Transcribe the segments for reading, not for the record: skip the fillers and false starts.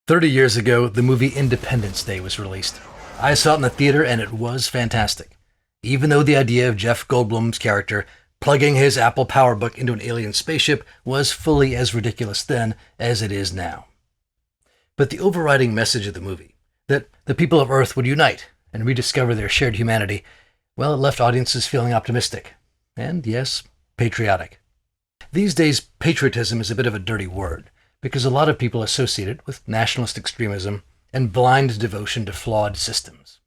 30 years ago, the movie Independence Day was released. I saw it in the theater and it was fantastic. Even though the idea of Jeff Goldblum's character plugging his Apple PowerBook into an alien spaceship was fully as ridiculous then as it is now. But the overriding message of the movie, that the people of Earth would unite and rediscover their shared humanity, well, it left audiences feeling optimistic. And yes, patriotic. These days, patriotism is a bit of a dirty word, because a lot of people associate it with nationalist extremism and blind devotion to flawed systems.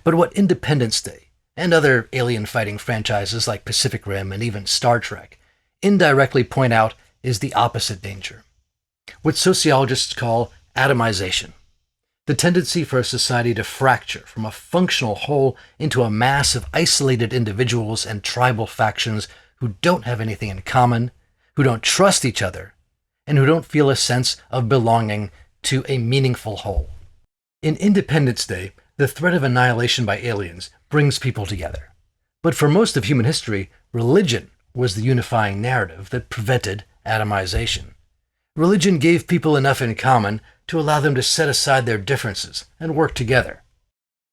But what Independence Day and other alien-fighting franchises like Pacific Rim and even Star Trek indirectly point out is the opposite danger. What sociologists call atomization. The tendency for a society to fracture from a functional whole into a mass of isolated individuals and tribal factions who don't have anything in common, who don't trust each other, and who don't feel a sense of belonging to a meaningful whole. In Independence Day, the threat of annihilation by aliens brings people together. But for most of human history, religion was the unifying narrative that prevented atomization. Religion gave people enough in common to allow them to set aside their differences and work together.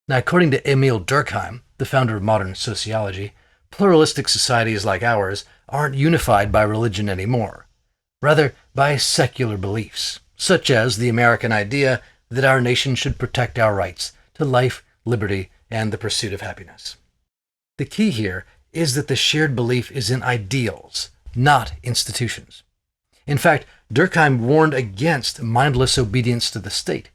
Now, according to Emil Durkheim, the founder of modern sociology, pluralistic societies like ours aren't unified by religion anymore, rather by secular beliefs, such as the American idea that our nation should protect our rights to life, liberty, and the pursuit of happiness. The key here is that the shared belief is in ideals, not institutions. In fact, Durkheim warned against mindless obedience to the state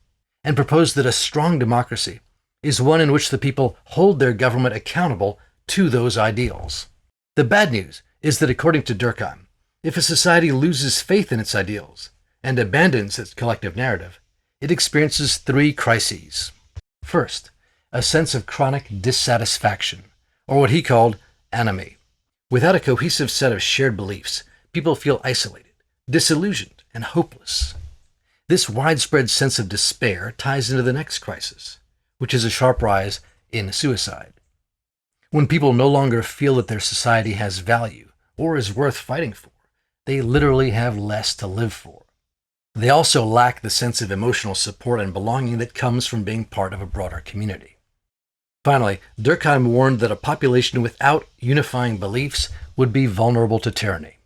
and proposed that a strong democracy is one in which the people hold their government accountable to those ideals. The bad news is that according to Durkheim, if a society loses faith in its ideals and abandons its collective narrative, it experiences three crises. First, a sense of chronic dissatisfaction, or what he called anomie. Without a cohesive set of shared beliefs, people feel isolated, disillusioned, and hopeless. This widespread sense of despair ties into the next crisis, which is a sharp rise in suicide. When people no longer feel that their society has value or is worth fighting for, they literally have less to live for. They also lack the sense of emotional support and belonging that comes from being part of a broader community. Finally, Durkheim warned that a population without unifying beliefs would be vulnerable to tyranny.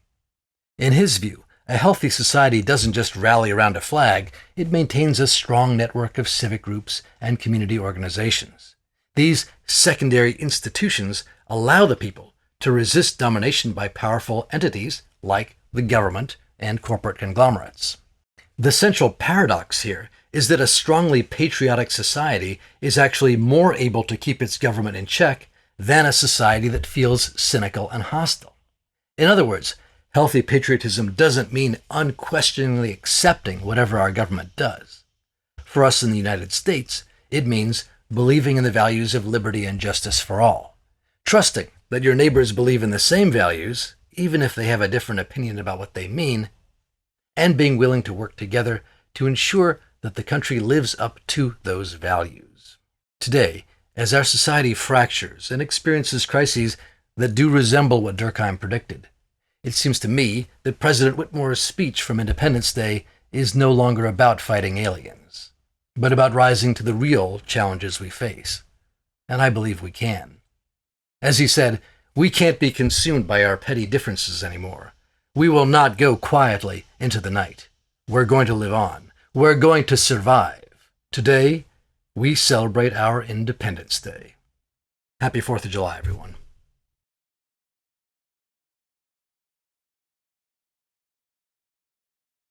In his view, a healthy society doesn't just rally around a flag, it maintains a strong network of civic groups and community organizations. These secondary institutions allow the people to resist domination by powerful entities like the government and corporate conglomerates. The central paradox here is that a strongly patriotic society is actually more able to keep its government in check than a society that feels cynical and hostile. In other words, healthy patriotism doesn't mean unquestioningly accepting whatever our government does. For us in the United States, it means believing in the values of liberty and justice for all, trusting that your neighbors believe in the same values, even if they have a different opinion about what they mean, and being willing to work together to ensure that the country lives up to those values. Today, as our society fractures and experiences crises that do resemble what Durkheim predicted, it seems to me that President Whitmore's speech from Independence Day is no longer about fighting aliens, but about rising to the real challenges we face. And I believe we can. As he said, we can't be consumed by our petty differences anymore. We will not go quietly into the night. We're going to live on. We're going to survive. Today, we celebrate our Independence Day. Happy 4th of July, everyone.